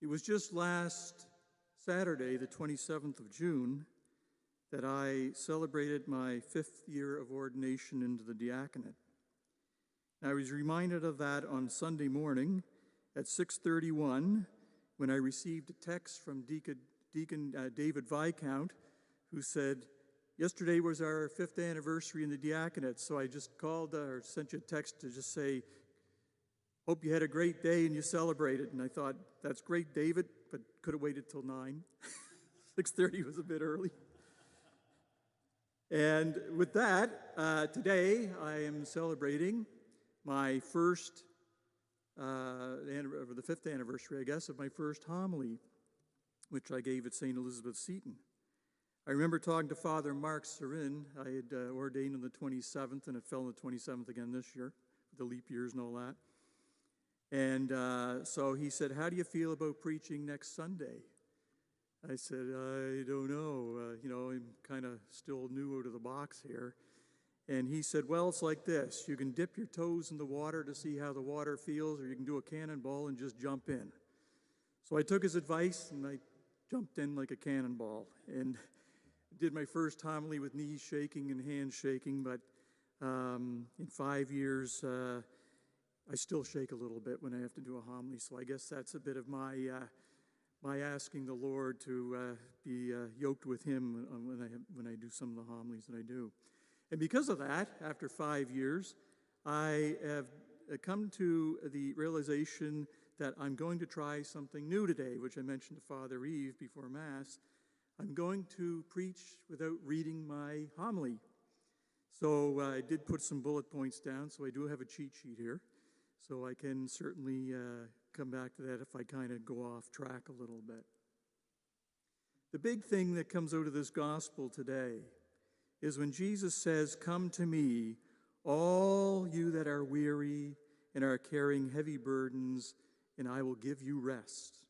It was just last Saturday, the 27th of June, that I celebrated my 5th year of ordination into the diaconate. I was reminded of that on Sunday morning at 6:31 when I received a text from Deacon David Viscount, who said, yesterday was our 5th anniversary in the diaconate, so I just called or sent you a text to just say, hope you had a great day and you celebrated. And I thought, that's great, David, but could have waited till 9. 6:30 was a bit early. And with that, today I am celebrating my first, the 5th anniversary, I guess, of my first homily, which I gave at St. Elizabeth Seton. I remember talking to Father Mark Serin. I had ordained on the 27th, and it fell on the 27th again this year, the leap years and all that. And so he said, how do you feel about preaching next Sunday? I said, I don't know. I'm kind of still new out of the box here. And he said, well, it's like this. You can dip your toes in the water to see how the water feels, or you can do a cannonball and just jump in. So I took his advice, and I jumped in like a cannonball and did my first homily with knees shaking and hands shaking. But in 5 years, I still shake a little bit when I have to do a homily, so I guess that's a bit of my asking the Lord to be yoked with Him when I do some of the homilies that I do. And because of that, after 5 years, I have come to the realization that I'm going to try something new today, which I mentioned to Father Eve before Mass. I'm going to preach without reading my homily. So I did put some bullet points down, so I do have a cheat sheet here. So I can certainly come back to that if I kind of go off track a little bit. The big thing that comes out of this gospel today is when Jesus says, come to me, all you that are weary and are carrying heavy burdens, and I will give you rest.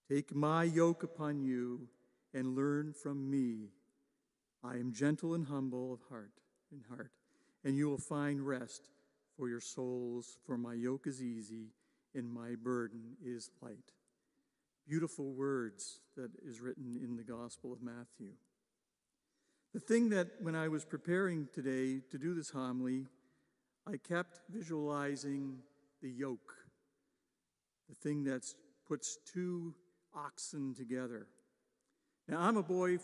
Take my yoke upon you and learn from me. I am gentle and humble of heart, and you will find rest for your souls, for my yoke is easy and my burden is light. Beautiful words that is written in the Gospel of Matthew. The thing that when I was preparing today to do this homily, I kept visualizing the yoke, the thing that puts two oxen together. Now, I'm a boy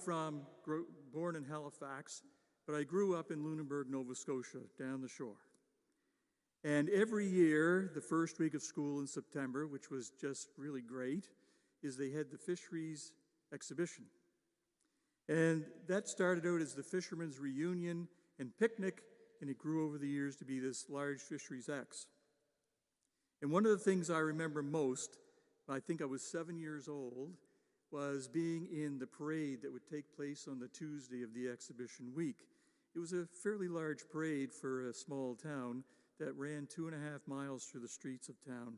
born in Halifax, but I grew up in Lunenburg, Nova Scotia, down the shore. And every year, the first week of school in September, which was just really great, is they had the fisheries exhibition. And that started out as the fishermen's reunion and picnic, and it grew over the years to be this large fisheries X. And one of the things I remember most, I think I was 7 years old, was being in the parade that would take place on the Tuesday of the exhibition week. It was a fairly large parade for a small town that ran 2.5 miles through the streets of town.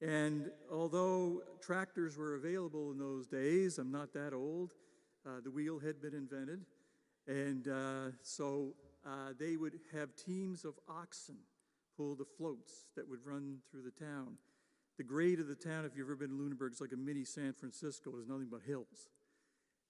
And although tractors were available in those days, I'm not that old, the wheel had been invented, and so they would have teams of oxen pull the floats that would run through the town. The grade of the town, if you've ever been to Lunenburg, is like a mini San Francisco. There's nothing but hills.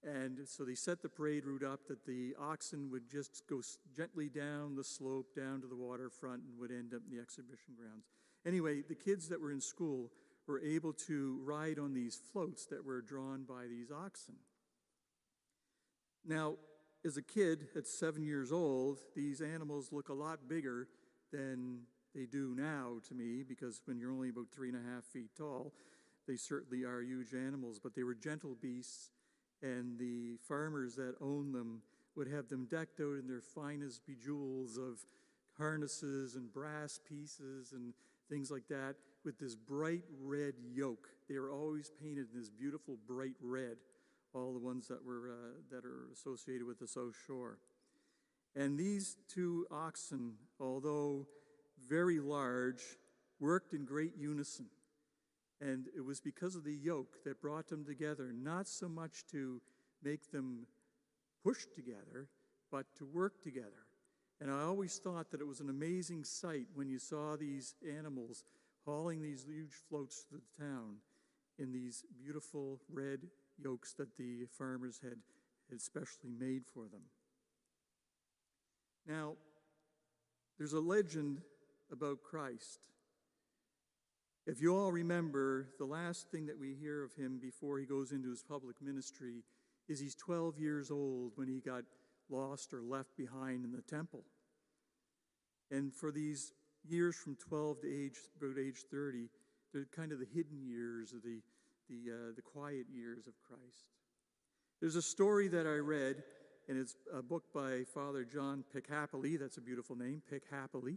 And so they set the parade route up that the oxen would just go gently down the slope, down to the waterfront, and would end up in the exhibition grounds. Anyway, the kids that were in school were able to ride on these floats that were drawn by these oxen. Now, as a kid at 7 years old, these animals look a lot bigger than they do now to me, because when you're only about 3.5 feet tall, they certainly are huge animals, but they were gentle beasts. And the farmers that owned them would have them decked out in their finest bejewels of harnesses and brass pieces and things like that, with this bright red yoke. They were always painted in this beautiful bright red, all the ones that are associated with the South Shore. And these two oxen, although very large, worked in great unison. And it was because of the yoke that brought them together, not so much to make them push together, but to work together. And I always thought that it was an amazing sight when you saw these animals hauling these huge floats through the town. in these beautiful red yolks that the farmers had specially made for them. Now, there's a legend about Christ. If you all remember, the last thing that we hear of him before he goes into his public ministry is he's 12 years old when he got lost or left behind in the temple. And for these years from 12 to about age 30, they're kind of the hidden years, of the quiet years of Christ. There's a story that I read, and it's a book by Father John Pickhappily. That's a beautiful name, Pickhappily.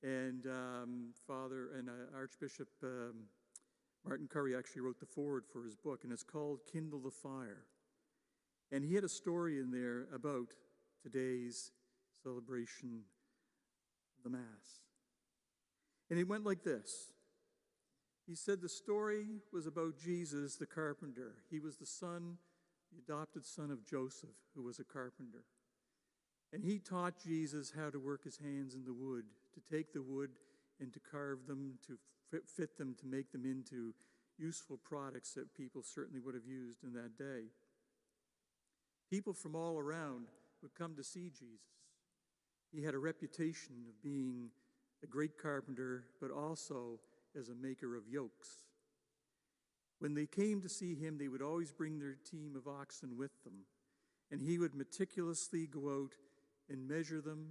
And Archbishop Martin Curry actually wrote the foreword for his book, and it's called Kindle the Fire. And he had a story in there about today's celebration of the Mass. And it went like this. He said the story was about Jesus, the carpenter. He was the adopted son of Joseph, who was a carpenter. And he taught Jesus how to work his hands in the wood, to take the wood and to carve them, to fit them, to make them into useful products that people certainly would have used in that day. People from all around would come to see Jesus. He had a reputation of being a great carpenter, but also as a maker of yokes. When they came to see him, they would always bring their team of oxen with them, and he would meticulously go out and measure them,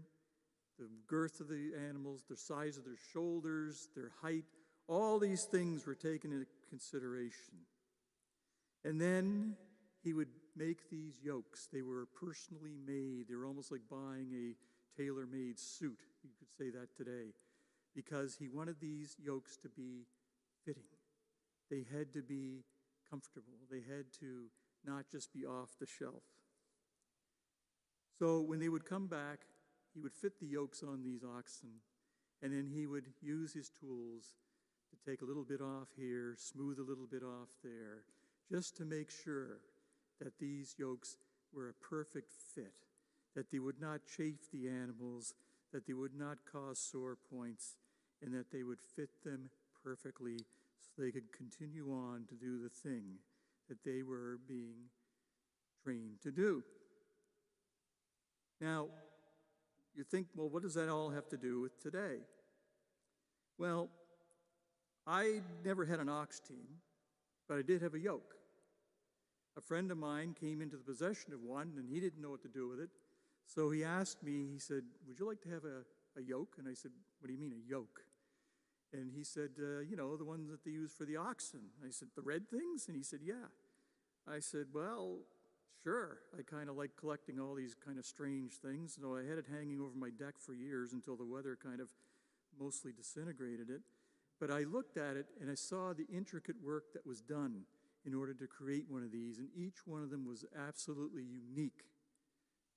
the girth of the animals, the size of their shoulders, their height. All these things were taken into consideration. And then he would make these yokes. They were personally made. They were almost like buying a tailor-made suit. You could say that today. Because he wanted these yokes to be fitting. They had to be comfortable. They had to not just be off the shelf. So when they would come back, he would fit the yokes on these oxen, and then he would use his tools to take a little bit off here, smooth a little bit off there, just to make sure that these yokes were a perfect fit, that they would not chafe the animals, that they would not cause sore points, and that they would fit them perfectly so they could continue on to do the thing that they were being trained to do. Now, you think, well, what does that all have to do with today? Well, I never had an ox team, but I did have a yoke. A friend of mine came into the possession of one, and he didn't know what to do with it. So he asked me, he said, would you like to have a yoke? And I said, what do you mean, a yoke? And he said, the ones that they use for the oxen. I said, the red things? And he said, yeah. I said, well, sure. I kind of like collecting all these kind of strange things. So I had it hanging over my deck for years until the weather kind of mostly disintegrated it. But I looked at it and I saw the intricate work that was done in order to create one of these. And each one of them was absolutely unique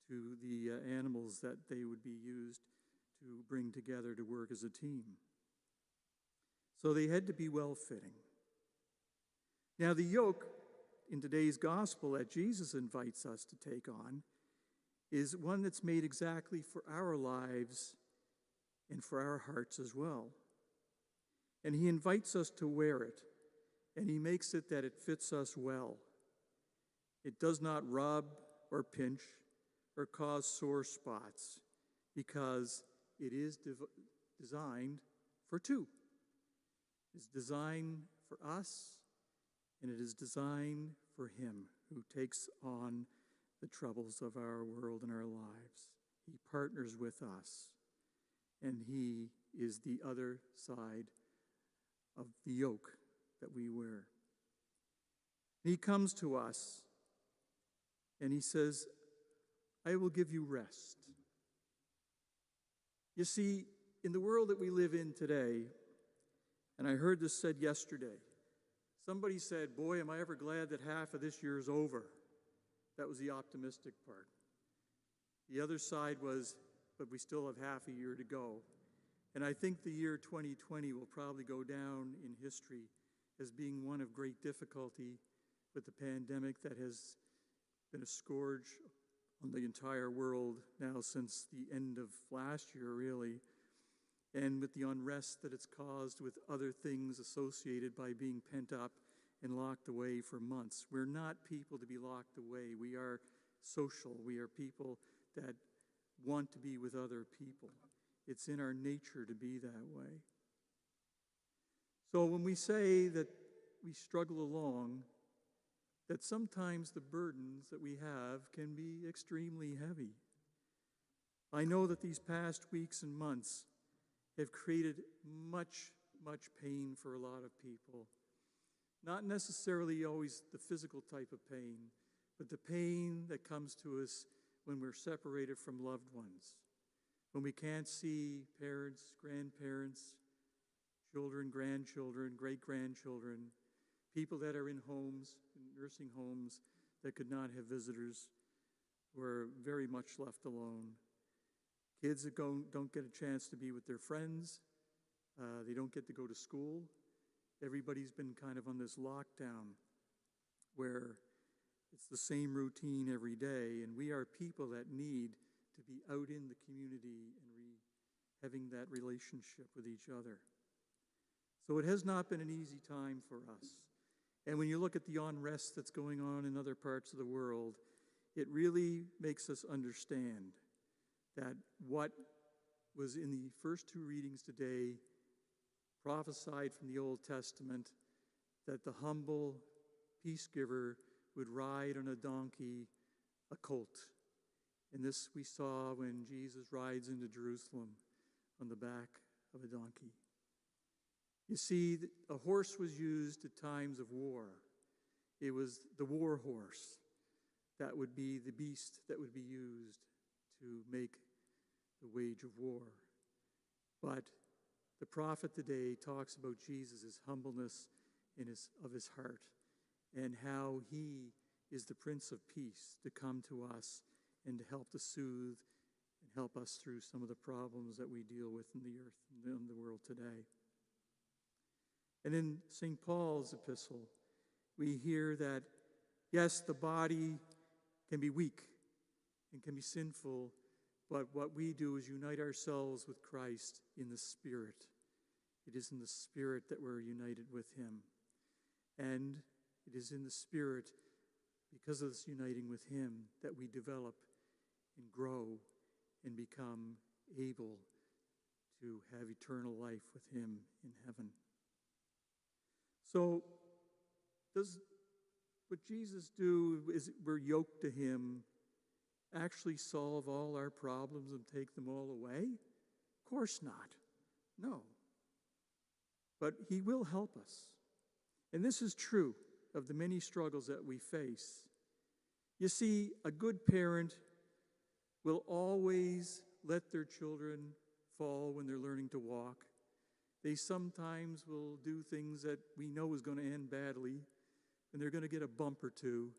to the animals that they would be used to bring together to work as a team. So they had to be well-fitting. Now the yoke in today's gospel that Jesus invites us to take on is one that's made exactly for our lives and for our hearts as well. And he invites us to wear it, and he makes it that it fits us well. It does not rub or pinch or cause sore spots because it is designed for two. It's designed for us, and it is designed for him who takes on the troubles of our world and our lives. He partners with us, and he is the other side of the yoke that we wear. He comes to us, and he says, I will give you rest. You see, in the world that we live in today, and I heard this said yesterday, somebody said, boy, am I ever glad that half of this year is over. That was the optimistic part. The other side was, but we still have half a year to go. And I think the year 2020 will probably go down in history as being one of great difficulty with the pandemic that has been a scourge on the entire world now since the end of last year, really, and with the unrest that it's caused with other things associated by being pent up and locked away for months. We're not people to be locked away. We are social. We are people that want to be with other people. It's in our nature to be that way. So when we say that we struggle along, that sometimes the burdens that we have can be extremely heavy. I know that these past weeks and months have created much pain for a lot of people. Not necessarily always the physical type of pain, but the pain that comes to us when we're separated from loved ones, when we can't see parents, grandparents, children, grandchildren, great-grandchildren, people that are in homes, in nursing homes, that could not have visitors, were very much left alone. Kids that don't get a chance to be with their friends. They don't get to go to school. Everybody's been kind of on this lockdown where it's the same routine every day, and we are people that need to be out in the community and having that relationship with each other. So it has not been an easy time for us. And when you look at the unrest that's going on in other parts of the world, it really makes us understand that what was in the first two readings today prophesied from the Old Testament, that the humble peace giver would ride on a donkey, a colt. And this we saw when Jesus rides into Jerusalem on the back of a donkey. You see, a horse was used at times of war. It was the war horse that would be the beast that would be used to make the wage of war. But the prophet today talks about Jesus' humbleness of his heart and how he is the Prince of Peace to come to us and to help to soothe and help us through some of the problems that we deal with in the earth and in the world today. And in St. Paul's epistle, we hear that, yes, the body can be weak and can be sinful, but what we do is unite ourselves with Christ in the Spirit. It is in the Spirit that we're united with him. And it is in the Spirit, because of this uniting with him, that we develop and grow and become able to have eternal life with him in heaven. So, does what Jesus do, is we're yoked to him, actually solve all our problems and take them all away? Of course not. No. But he will help us. And this is true of the many struggles that we face. You see, a good parent will always let their children fall when they're learning to walk. They sometimes will do things that we know is going to end badly, and they're going to get a bump or two,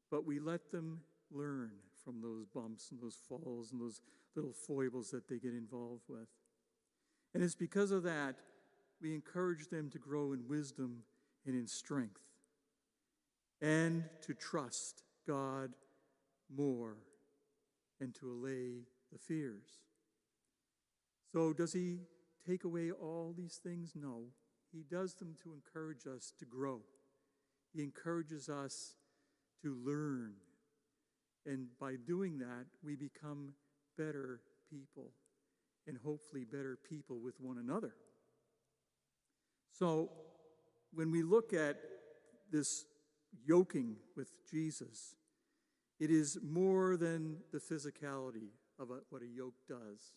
but we let them learn from those bumps and those falls and those little foibles that they get involved with. And it's because of that we encourage them to grow in wisdom and in strength, and to trust God more, and to allay the fears. So does he take away all these things? No. He does them to encourage us to grow. He encourages us to learn. And by doing that, we become better people, and hopefully better people with one another. So when we look at this yoking with Jesus, it is more than the physicality of what a yoke does.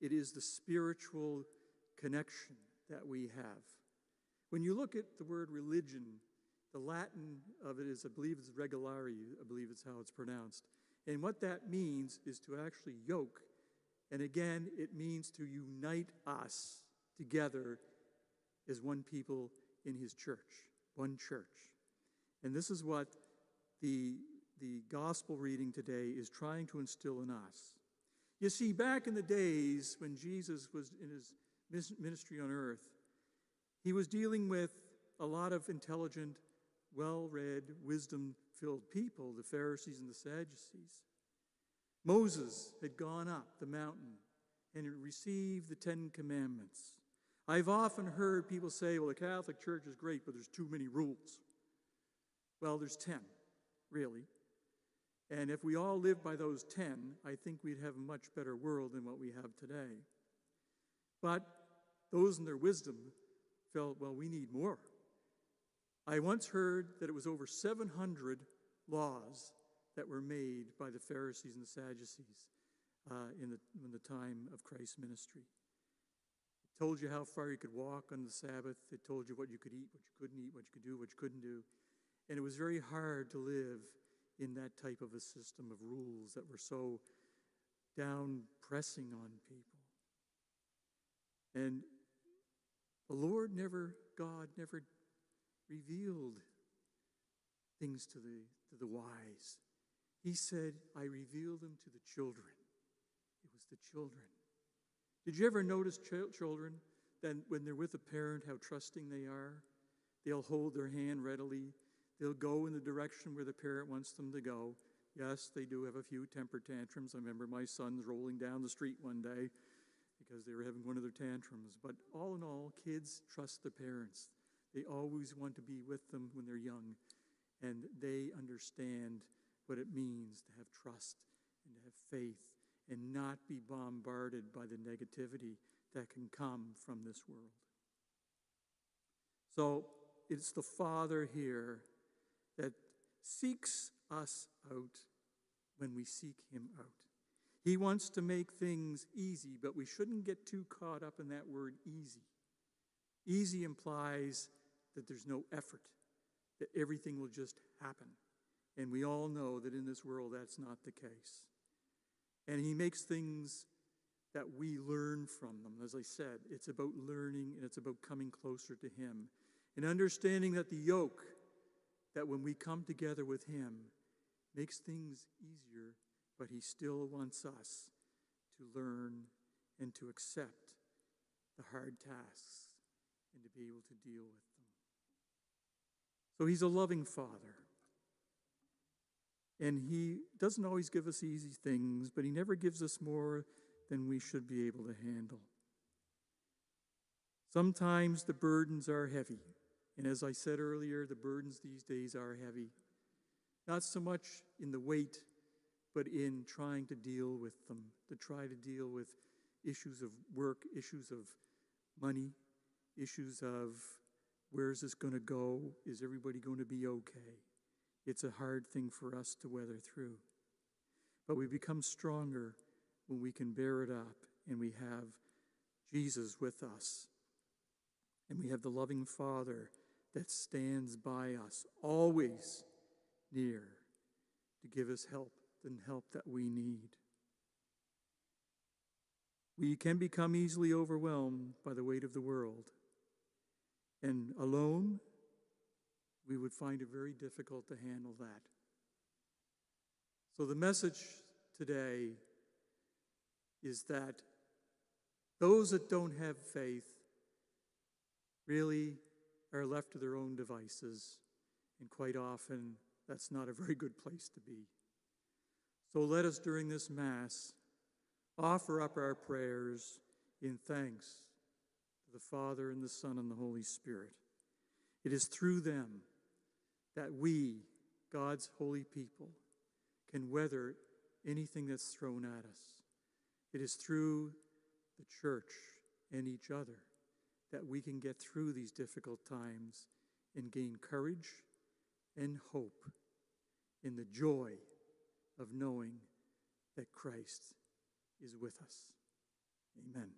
It is the spiritual connection that we have. When you look at the word religion, the Latin of it is, I believe it's regulari, I believe it's how it's pronounced. And what that means is to actually yoke. And again, it means to unite us together as one people in his church, one church. And this is what the gospel reading today is trying to instill in us. You see, back in the days when Jesus was in his ministry on earth, he was dealing with a lot of intelligent, well-read, wisdom-filled people, the Pharisees and the Sadducees. Moses had gone up the mountain and had received the 10 Commandments. I've often heard people say, well, the Catholic Church is great, but there's too many rules. Well, there's 10, really. And if we all lived by those 10, I think we'd have a much better world than what we have today. But those in their wisdom felt, well, we need more. I once heard that it was over 700 laws that were made by the Pharisees and the Sadducees in the time of Christ's ministry. It told you how far you could walk on the Sabbath. It told you what you could eat, what you couldn't eat, what you could do, what you couldn't do. And it was very hard to live in that type of a system of rules that were so down-pressing on people. And the Lord God never revealed things to the wise. He said, I reveal them to the children. It was the children. Did you ever notice children that when they're with a parent, how trusting they are? They'll hold their hand readily. They'll go in the direction where the parent wants them to go. Yes, they do have a few temper tantrums. I remember my sons rolling down the street one day because they were having one of their tantrums. But all in all, kids trust their parents. They always want to be with them when they're young, and they understand what it means to have trust and to have faith and not be bombarded by the negativity that can come from this world. So it's the Father here that seeks us out when we seek him out. He wants to make things easy, but we shouldn't get too caught up in that word easy. Easy implies that there's no effort, that everything will just happen. And we all know that in this world that's not the case. And he makes things that we learn from them. As I said, it's about learning and it's about coming closer to him. And understanding that the yoke, that when we come together with him, makes things easier, but he still wants us to learn and to accept the hard tasks and to be able to deal with them. So he's a loving Father. And he doesn't always give us easy things, but he never gives us more than we should be able to handle. Sometimes the burdens are heavy. And as I said earlier, the burdens these days are heavy. Not so much in the weight, but in trying to deal with them, to try to deal with issues of work, issues of money, issues of where is this going to go? Is everybody going to be okay? It's a hard thing for us to weather through. But we become stronger when we can bear it up and we have Jesus with us. And we have the loving Father that stands by us, always near, to give us help, the help that we need. We can become easily overwhelmed by the weight of the world. And alone, we would find it very difficult to handle that. So the message today is that those that don't have faith really are left to their own devices, and quite often that's not a very good place to be. So let us, during this Mass, offer up our prayers in thanks to the Father and the Son and the Holy Spirit. It is through them that we, God's holy people, can weather anything that's thrown at us. It is through the church and each other that we can get through these difficult times and gain courage and hope in the joy of knowing that Christ is with us. Amen.